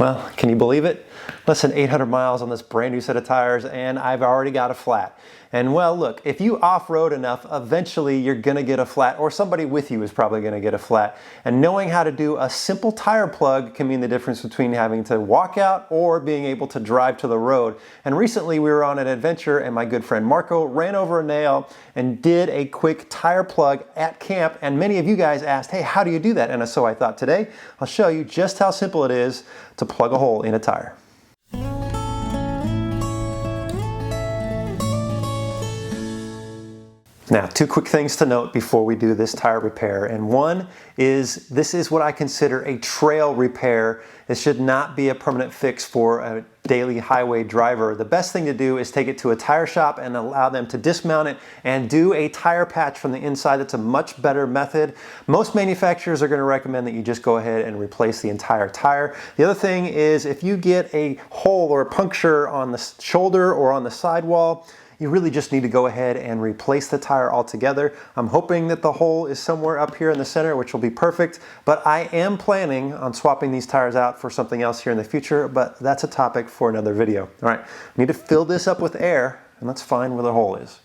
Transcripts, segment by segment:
Well, can you believe it? Less than 800 miles on this brand new set of tires and I've already got a flat. And well, look, if you off-road enough, eventually you're gonna get a flat, or somebody with you is probably gonna get a flat. And knowing how to do a simple tire plug can mean the difference between having to walk out or being able to drive to the road. And recently we were on an adventure and my good friend Marco ran over a nail and did a quick tire plug at camp. And many of you guys asked, hey, how do you do that? And so I thought today I'll show you just how simple it is to plug a hole in a tire. Now, two quick things to note before we do this tire repair. And one is, this is what I consider a trail repair. It should not be a permanent fix for a daily highway driver. The best thing to do is take it to a tire shop and allow them to dismount it and do a tire patch from the inside. That's a much better method. Most manufacturers are going to recommend that you just go ahead and replace the entire tire. The other thing is, if you get a hole or a puncture on the shoulder or on the sidewall, you really just need to go ahead and replace the tire altogether. I'm hoping that the hole is somewhere up here in the center, which will be perfect, but I am planning on swapping these tires out for something else here in the future, but that's a topic for another video. All right, I need to fill this up with air, and let's find where the hole is.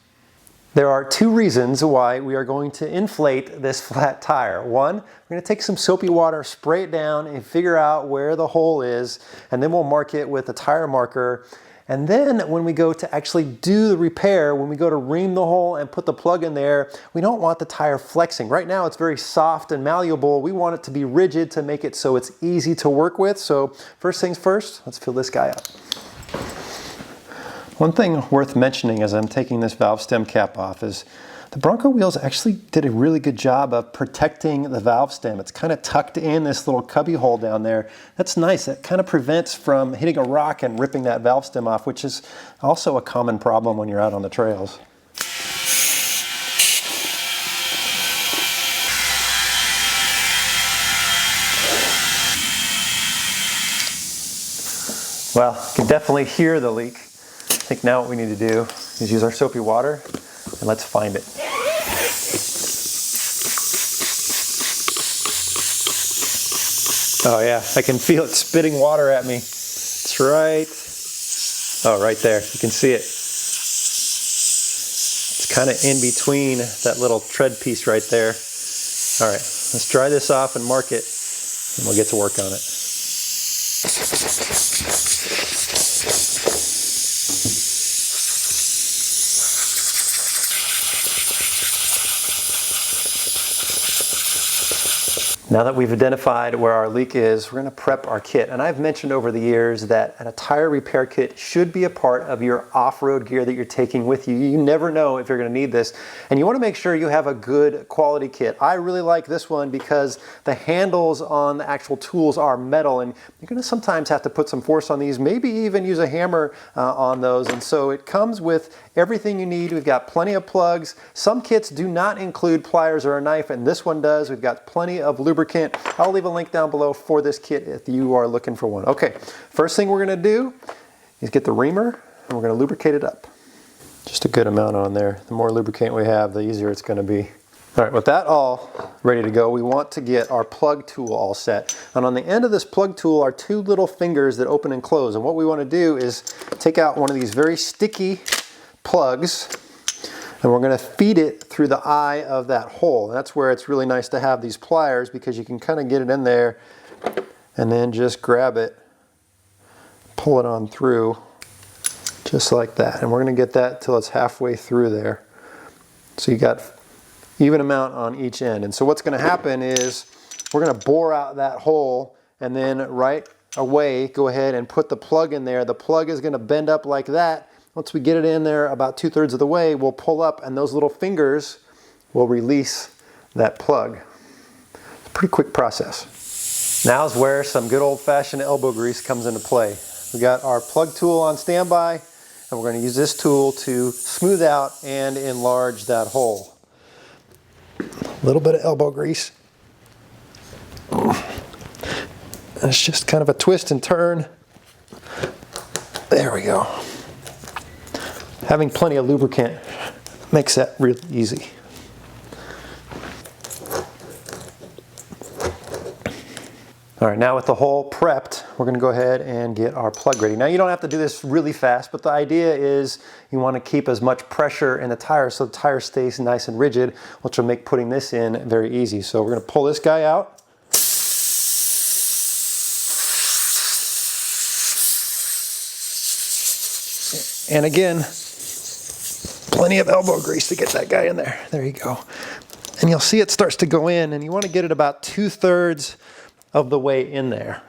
There are two reasons why we are going to inflate this flat tire. One, we're going to take some soapy water, spray it down, and figure out where the hole is, and then we'll mark it with a tire marker. And then when we go to actually do the repair, when we go to ream the hole and put the plug in there, we don't want the tire flexing. Right now it's very soft and malleable. We want it to be rigid to make it so it's easy to work with. So first things first, let's fill this guy up. One thing worth mentioning as I'm taking this valve stem cap off is the Bronco wheels actually did a really good job of protecting the valve stem. It's kind of tucked in this little cubby hole down there. That's nice. That kind of prevents from hitting a rock and ripping that valve stem off, which is also a common problem when you're out on the trails. Well, you can definitely hear the leak. I think now what we need to do is use our soapy water and let's find it. Oh yeah, I can feel it spitting water at me. It's right, oh right there, you can see it. It's kind of in between that little tread piece right there. All right, let's dry this off and mark it, and we'll get to work on it. Now that we've identified where our leak is, we're going to prep our kit. And I've mentioned over the years that a tire repair kit should be a part of your off-road gear that you're taking with you. You never know if you're going to need this. And you want to make sure you have a good quality kit. I really like this one because the handles on the actual tools are metal, and you're going to sometimes have to put some force on these, maybe even use a hammer on those. And so it comes with everything you need. We've got plenty of plugs. Some kits do not include pliers or a knife, and this one does. We've got plenty of lubricant. I'll leave a link down below for this kit if you are looking for one. Okay, first thing we're going to do is get the reamer, and we're going to lubricate it up. Just a good amount on there. The more lubricant we have, the easier it's going to be. All right, with that all ready to go, we want to get our plug tool all set. And on the end of this plug tool are two little fingers that open and close. And what we want to do is take out one of these very sticky plugs, and we're going to feed it through the eye of that hole. That's where it's really nice to have these pliers, because you can kind of get it in there and then just grab it, pull it on through just like that. And we're going to get that till it's halfway through there. So you got even amount on each end. And so what's going to happen is we're going to bore out that hole, and then right away go ahead and put the plug in there. The plug is going to bend up like that. Once we get it in there about 2/3 of the way, we'll pull up, and those little fingers will release that plug. It's a pretty quick process. Now is where some good old-fashioned elbow grease comes into play. We got our plug tool on standby, and we're going to use this tool to smooth out and enlarge that hole. A little bit of elbow grease. It's just kind of a twist and turn. There we go. Having plenty of lubricant makes that really easy. All right, now with the hole prepped, we're gonna go ahead and get our plug ready. Now you don't have to do this really fast, but the idea is you wanna keep as much pressure in the tire so the tire stays nice and rigid, which will make putting this in very easy. So we're gonna pull this guy out. And again, plenty of elbow grease to get that guy in there. There you go. And you'll see it starts to go in, and you wanna get it about 2/3 of the way in there.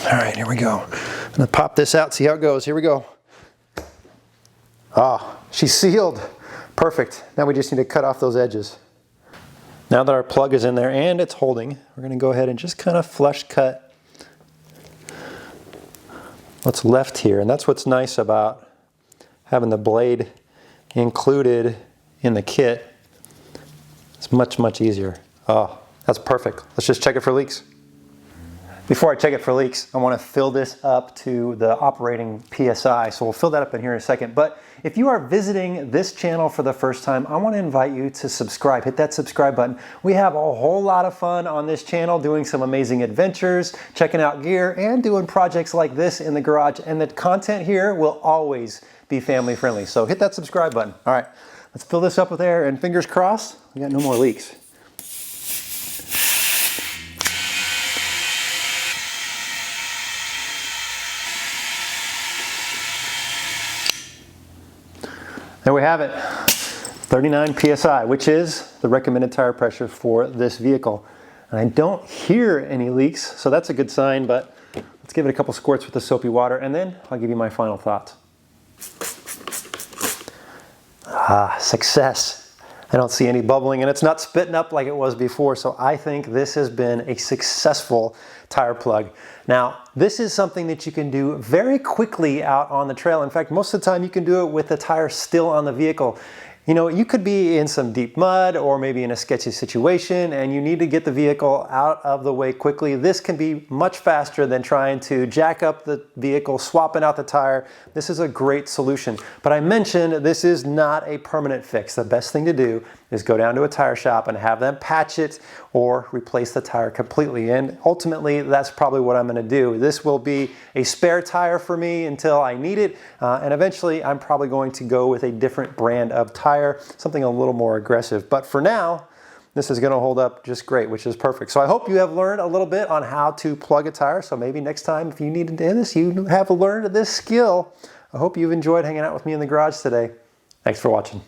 All right, here we go. I'm gonna pop this out, see how it goes. Here we go. Ah, she's sealed. Perfect. Now we just need to cut off those edges. Now that our plug is in there and it's holding, we're gonna go ahead and just kind of flush cut what's left here. And that's what's nice about having the blade included in the kit. It's much, much easier. Oh, that's perfect. Let's just check it for leaks. Before I check it for leaks, I want to fill this up to the operating PSI. So we'll fill that up in here in a second. But if you are visiting this channel for the first time, I want to invite you to subscribe. Hit that subscribe button. We have a whole lot of fun on this channel, doing some amazing adventures, checking out gear, and doing projects like this in the garage. And the content here will always be family friendly. So hit that subscribe button. All right, let's fill this up with air, and fingers crossed, we got no more leaks. There we have it, 39 PSI, which is the recommended tire pressure for this vehicle. And I don't hear any leaks, so that's a good sign, but let's give it a couple squirts with the soapy water, and then I'll give you my final thoughts. Ah, success. I don't see any bubbling, and it's not spitting up like it was before, so I think this has been a successful tire plug. Now, this is something that you can do very quickly out on the trail. In fact, most of the time you can do it with the tire still on the vehicle. You know, you could be in some deep mud or maybe in a sketchy situation and you need to get the vehicle out of the way quickly. This can be much faster than trying to jack up the vehicle, swapping out the tire. This is a great solution. But I mentioned this is not a permanent fix. The best thing to do is go down to a tire shop and have them patch it or replace the tire completely. And ultimately, that's probably what I'm gonna do. This will be a spare tire for me until I need it. And eventually, I'm probably going to go with a different brand of tire, something a little more aggressive. But for now, this is gonna hold up just great, which is perfect. So I hope you have learned a little bit on how to plug a tire. So maybe next time, if you need to do this, you have learned this skill. I hope you've enjoyed hanging out with me in the garage today. Thanks for watching.